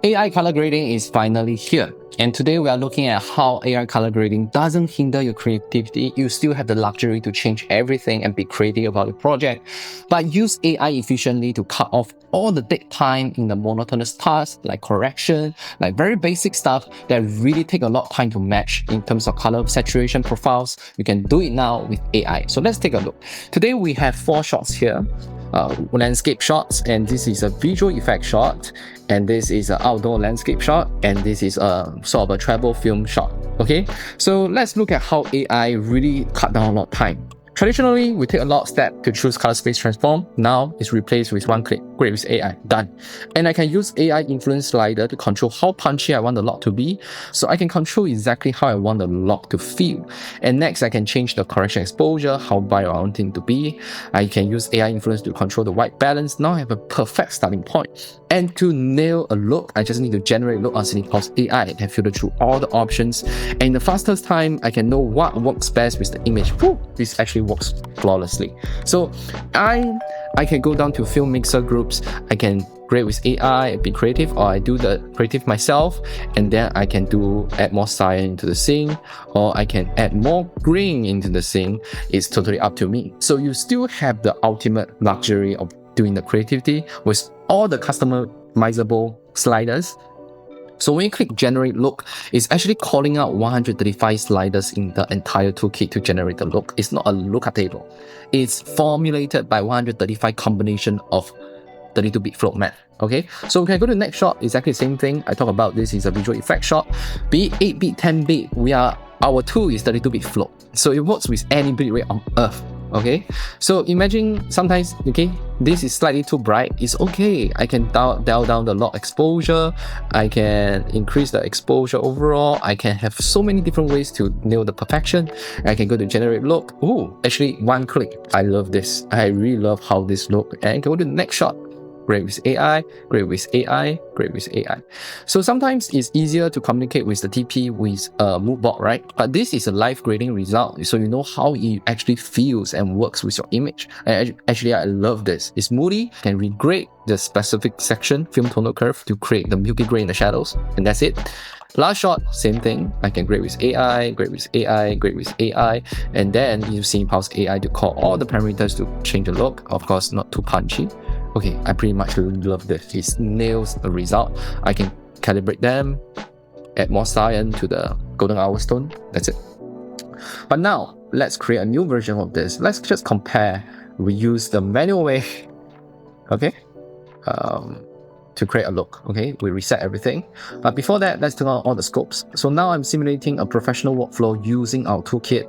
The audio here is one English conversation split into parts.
AI color grading is finally here. And today we are looking at how AI color grading doesn't hinder your creativity. You still have the luxury to change everything and be creative about your project, but use AI efficiently to cut off all the dead time in the monotonous tasks like correction, like very basic stuff that really take a lot of time to match in terms of color saturation profiles. You can do it now with AI. So let's take a look. Today we have 4 shots here. Landscape shots, and this is a visual effect shot, and this is an outdoor landscape shot, and this is a sort of a travel film shot. Okay, so let's look at how AI really cut down a lot of time. Traditionally, we take a lot of steps to choose color space transform. Now it's replaced with one click. Great with AI, done. And I can use AI influence slider to control how punchy I want the lock to be. So I can control exactly how I want the lock to feel. And next, I can change the correction exposure, how bright I want it to be. I can use AI influence to control the white balance. Now I have a perfect starting point. And to nail a look, I just need to generate a look on CinePulse AI and filter through all the options. And in the fastest time, I can know what works best with the image. Whew, this actually works flawlessly. So I can go down to film mixer groups. I can grade with AI, be creative, or I do the creative myself, and then I can add more cyan into the scene, or I can add more green into the scene. It's totally up to me. So you still have the ultimate luxury of doing the creativity with all the customizable sliders. So when you click generate look, it's actually calling out 135 sliders in the entire toolkit to generate the look. It's not a lookup table. It's formulated by 135 combination of 32-bit float math. Okay, so we can go to the next shot. Exactly the same thing. I talk about this is a visual effect shot. Be it 8-bit, 10-bit, our tool is 32-bit float. So it works with any bit rate on earth. Okay, so imagine sometimes, okay, this is slightly too bright. It's okay. I can dial down the lock exposure. I can increase the exposure overall. I can have so many different ways to nail the perfection. I can go to generate look. Ooh, actually one click. I love this. I really love how this look. And go to the next shot. Great with AI, great with AI, great with AI. So sometimes it's easier to communicate with the TP with a mood board, right? But this is a live grading result, so you know how it actually feels and works with your image. And actually, I love this. It's moody, can regrade the specific section, film tonal curve, to create the milky gray in the shadows, and that's it. Last shot, same thing. I can grade with AI, grade with AI, grade with AI, and then use CinePulse AI to call all the parameters to change the look. Of course, not too punchy. Okay, I pretty much love this. It nails the result. I can calibrate them, add more cyan to the golden hour stone. That's it. But now, let's create a new version of this. Let's just compare. We use the manual way, okay, to create a look. Okay, we reset everything. But before that, let's turn on all the scopes. So now I'm simulating a professional workflow using our toolkit.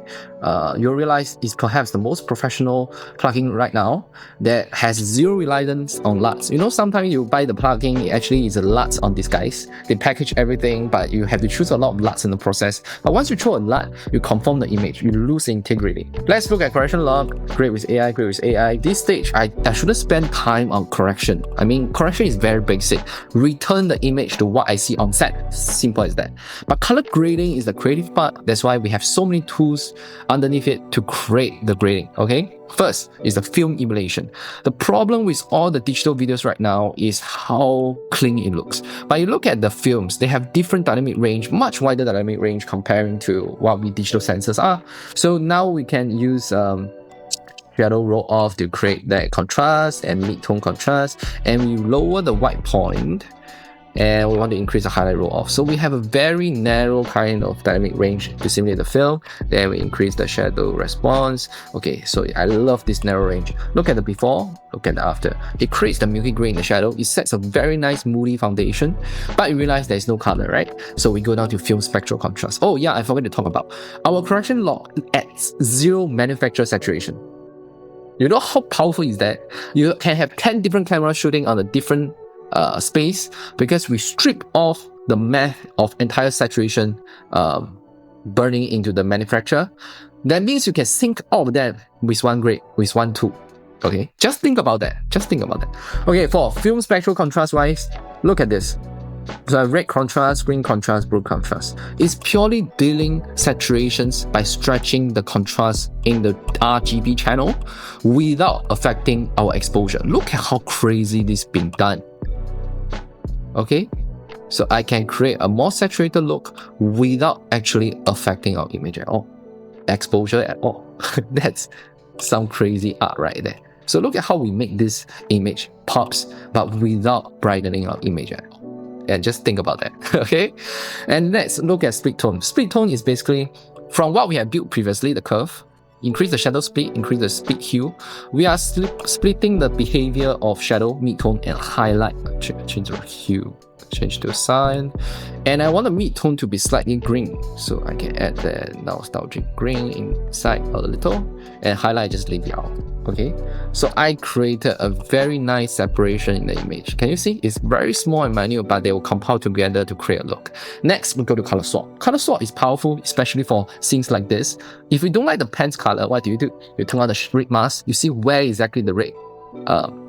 You'll realize it's perhaps the most professional plugin right now that has zero reliance on LUTs. You know, sometimes you buy the plugin, it actually is a LUT on disguise. They package everything, but you have to choose a lot of LUTs in the process. But once you throw a LUT, you conform the image, you lose integrity. Let's look at correction log. Great with AI, great with AI. This stage, I shouldn't spend time on correction. I mean, correction is very basic. Return the image to what I see on set. Simple as that. But color grading is the creative part. That's why we have so many tools underneath it to create the grading. Okay, first is the film emulation. The problem with all the digital videos right now is how clean it looks. But you look at the films, they have different dynamic range, much wider dynamic range comparing to what we digital sensors are. So now we can use shadow roll off to create that contrast and mid-tone contrast, and we lower the white point, and we want to increase the highlight roll off. So we have a very narrow kind of dynamic range to simulate the film. Then we increase the shadow response. Okay, so I love this narrow range. Look at the before, look at the after. It creates the milky gray in the shadow. It sets a very nice moody foundation, but you realize there's no color, right? So we go down to film spectral contrast. Oh yeah, I forgot to talk about our correction log adds zero manufacturer saturation. You know how powerful is that? You can have 10 different cameras shooting on a different space because we strip off the math of entire saturation burning into the manufacturer. That means you can sync all of that with one grade, with one tool. Okay, just think about that. Okay, for film spectral contrast wise, look at this. So red contrast, green contrast, blue contrast. It's purely dealing saturations by stretching the contrast in the RGB channel without affecting our exposure. Look at how crazy this being done. Okay, So I can create a more saturated look without actually affecting our image at all, exposure at all. That's some crazy art right there. So look at how we make this image pops, but without brightening our image at all. And just think about that, okay? And let's look at split tone. Split tone is basically from what we have built previously, the curve, increase the shadow split, increase the split hue. We are splitting the behavior of shadow, mid-tone, and highlight. Change the hue, change to cyan. And I want the mid-tone to be slightly green, so I can add the nostalgic green inside a little, and highlight just leave it out. Okay, so I created a very nice separation in the image. Can you see? It's very small and minute, but they will compile together to create a look. Next, we go to color swap. Color swap is powerful, especially for scenes like this. If you don't like the pen's color, what do? You turn on the red mask, you see where exactly the red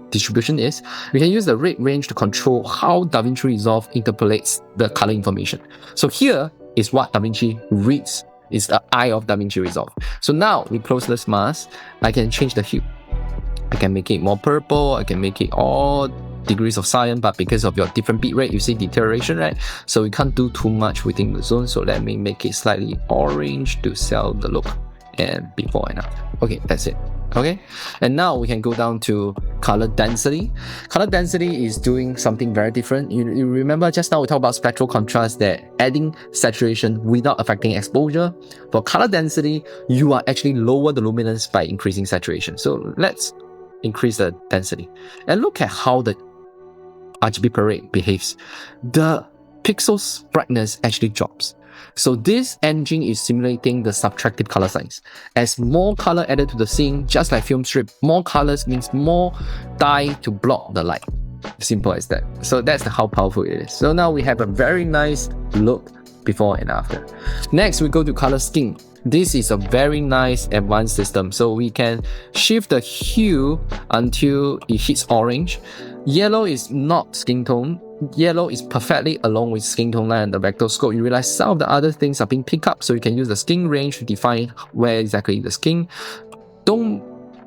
distribution is. You can use the red range to control how DaVinci Resolve interpolates the color information. So here is what DaVinci reads. Is the eye of DaVinci Resolve. So now we close this mask, I can change the hue. I can make it more purple, I can make it all degrees of cyan, but because of your different bit rate, you see deterioration, right? So we can't do too much within the zone. So let me make it slightly orange to sell the look and before and after. Okay, that's it. Okay, and now we can go down to color density. Color density is doing something very different. You remember just now we talked about spectral contrast, that adding saturation without affecting exposure. For color density, you are actually lower the luminance by increasing saturation. So let's increase the density and look at how the RGB parade behaves. The pixels brightness actually drops. So this engine is simulating the subtractive color science. As more color added to the scene, just like film strip, more colors means more dye to block the light. Simple as that. So that's how powerful it is. So now we have a very nice look before and after. Next, we go to color scheme. This is a very nice advanced system. So we can shift the hue until it hits orange. Yellow is not skin tone. Yellow is perfectly along with skin tone line and the vector scope. You realize some of the other things are being picked up, so you can use the skin range to define where exactly the skin. Don't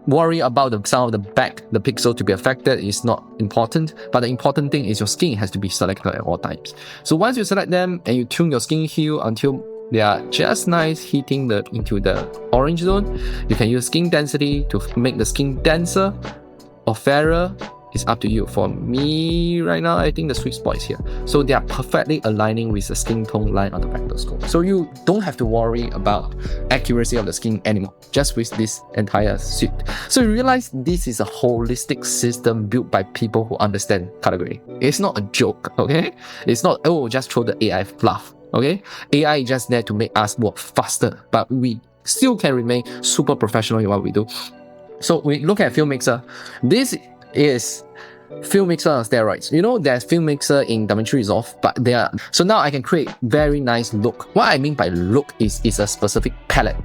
worry about some of the back, the pixel to be affected is not important, but the important thing is your skin has to be selected at all times. So once you select them and you tune your skin hue until they are just nice hitting into the orange zone, you can use skin density to make the skin denser or fairer. It's up to you. For me right now, I think the sweet spot is here. So they are perfectly aligning with the skin tone line on the vector scope. So you don't have to worry about accuracy of the skin anymore, just with this entire suite. So you realize this is a holistic system built by people who understand color grading. It's not a joke, okay? It's not, oh, just throw the AI fluff, okay? AI is just there to make us work faster, but we still can remain super professional in what we do. So we look at FilmMixer. This is FilmMixer on steroids. You know, there's FilmMixer in DaVinci Resolve, but they are. So now I can create very nice look. What I mean by look is a specific palette.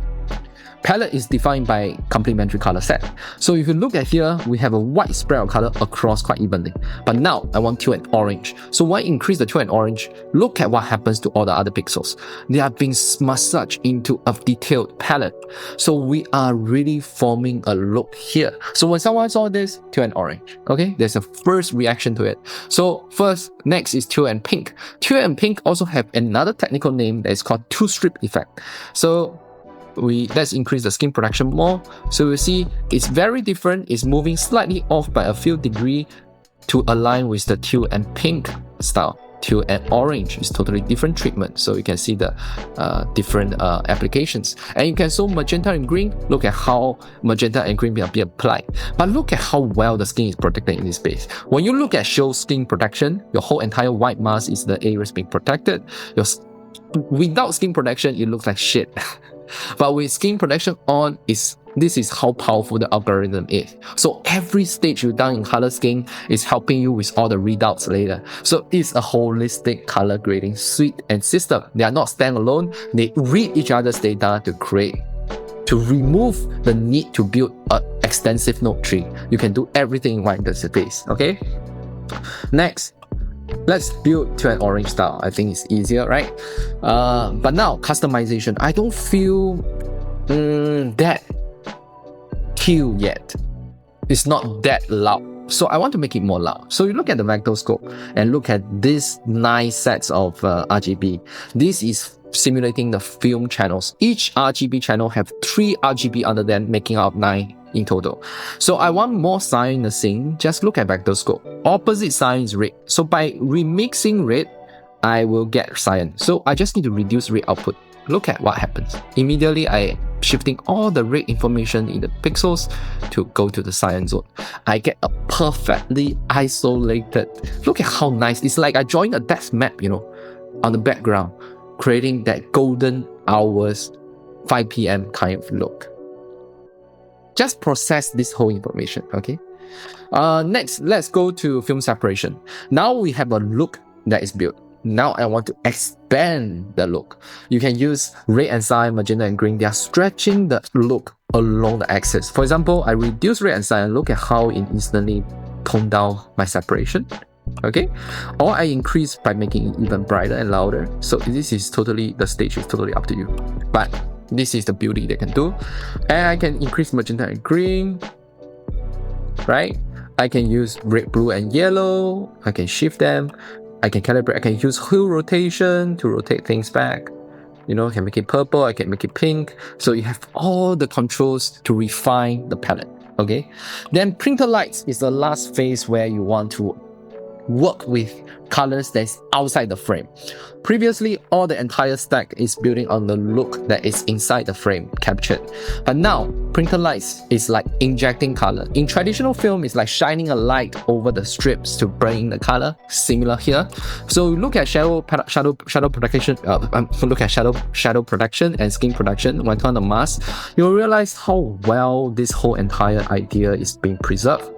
Palette is defined by complementary color set. So if you look at here, we have a white spread of color across quite evenly. But now I want teal and orange. So when I increase the teal and orange, look at what happens to all the other pixels. They are being massaged into a detailed palette. So we are really forming a look here. So when someone saw this, teal and orange, okay? There's a first reaction to it. So next is teal and pink. Teal and pink also have another technical name that is called two-strip effect. So let's increase the skin protection more. So you see it's very different. It's moving slightly off by a few degrees to align with the teal and pink style. Teal and orange is totally different treatment. So you can see the different applications. And you can show magenta and green. Look at how magenta and green will be applied. But look at how well the skin is protected in this space. When you look at show skin protection, your whole entire white mask is the areas being protected. Without skin protection, it looks like shit. But with skin protection on, this is how powerful the algorithm is. So every stage you've done in color scheme is helping you with all the readouts later. So it's a holistic color grading suite and system. They are not standalone. They read each other's data to remove the need to build an extensive node tree. You can do everything in one interface, okay? Next, let's build teal and orange style. I think it's easier, right? But now customization. I don't feel that teal yet. It's not that loud. So I want to make it more loud. So you look at the vector scope and look at these 9 sets of RGB. This is simulating the film channels. Each RGB channel have 3 RGB under them, making up 9 in total. So I want more cyan in the scene. Just look at vector scope. Opposite cyan is red. So by remixing red, I will get cyan. So I just need to reduce red output. Look at what happens. Immediately, I shifting all the red information in the pixels to go to the cyan zone. I get a perfectly isolated. Look at how nice. It's like I drawing a depth map, you know, on the background, creating that golden hours, 5 p.m. kind of look. Just process this whole information, okay? Next, let's go to film separation. Now we have a look that is built. Now I want to expand the look. You can use red and cyan, magenta and green. They are stretching the look along the axis. For example, I reduce red and cyan. Look at how it instantly toned down my separation. Okay, or I increase by making it even brighter and louder. So this is totally, the stage is totally up to you. But this is the beauty they can do. And I can increase magenta and green, right? I can use red, blue and yellow. I can shift them. I can calibrate. I can use hue rotation to rotate things back. You know, I can make it purple. I can make it pink. So you have all the controls to refine the palette. Okay. Then printer lights is the last phase where you want to work with colors that's outside the frame. Previously, all the entire stack is building on the look that is inside the frame captured. But now, printer lights is like injecting color. In traditional film, it's like shining a light over the strips to bring in the color. Similar here. So look at shadow production. Look at shadow production and skin production. When on the mask, you'll realize how well this whole entire idea is being preserved.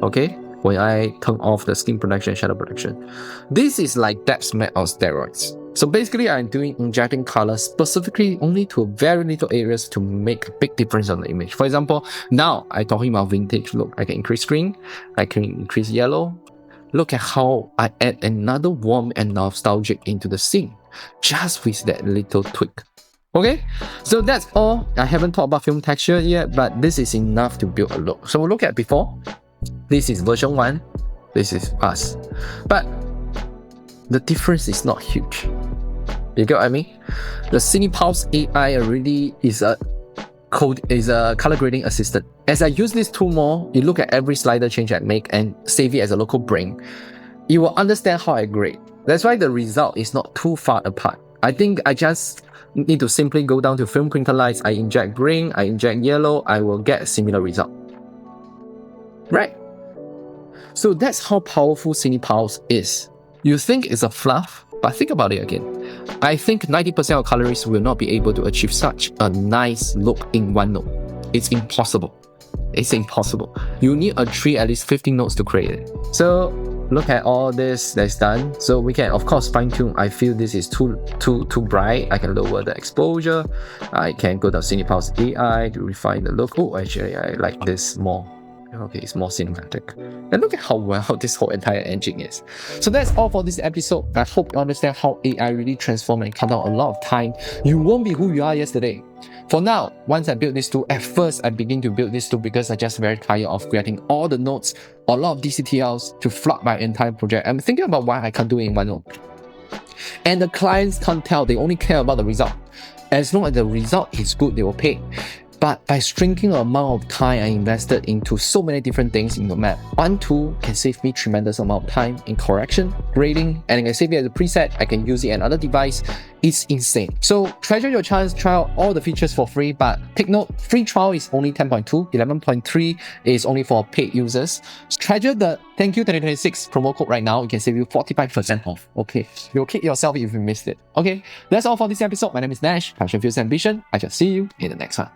Okay. When I turn off the skin production and shadow production. This is like depth map on steroids. So basically, I'm doing injecting color specifically only to very little areas to make a big difference on the image. For example, now I'm talking about vintage look. I can increase green, I can increase yellow. Look at how I add another warm and nostalgic into the scene, just with that little tweak. Okay, so that's all. I haven't talked about film texture yet, but this is enough to build a look. So look at before. This is version 1, this is us. But the difference is not huge. You get what I mean? The CinePulse AI already is a color grading assistant. As I use this tool more, you look at every slider change I make and save it as a local brain, you will understand how I grade. That's why the result is not too far apart. I think I just need to simply go down to film printer lights, I inject green, I inject yellow, I will get a similar result. Right? So that's how powerful CinePulse is. You think it's a fluff, but think about it again. I think 90% of colorists will not be able to achieve such a nice look in one note. It's impossible. It's impossible. You need a tree at least 15 notes to create it. So look at all this that's done. So we can of course fine tune. I feel this is too bright. I can lower the exposure. I can go to CinePulse AI to refine the look. Oh, actually I like this more. Okay, it's more cinematic. And look at how well this whole entire engine is. So that's all for this episode. I hope you understand how AI really transforms and cut down a lot of time. You won't be who you are yesterday. For now, once I build this tool, at first I begin to build this tool because I just very tired of creating all the notes, a lot of DCTLs to flood my entire project. I'm thinking about why I can't do it in one note. And the clients can't tell, they only care about the result. As long as the result is good, they will pay. But by shrinking the amount of time I invested into so many different things in the map, one tool can save me tremendous amount of time in correction, grading, and I can save it as a preset. I can use it on another device. It's insane. So treasure your chance, try out all the features for free, but take note, free trial is only 10.2, 11.3 is only for paid users. Treasure the Thank You 2026 promo code right now. It can save you 45% off. Okay, you'll kick yourself if you missed it. Okay, that's all for this episode. My name is Nash, Passion Fuels Ambition. I shall see you in the next one.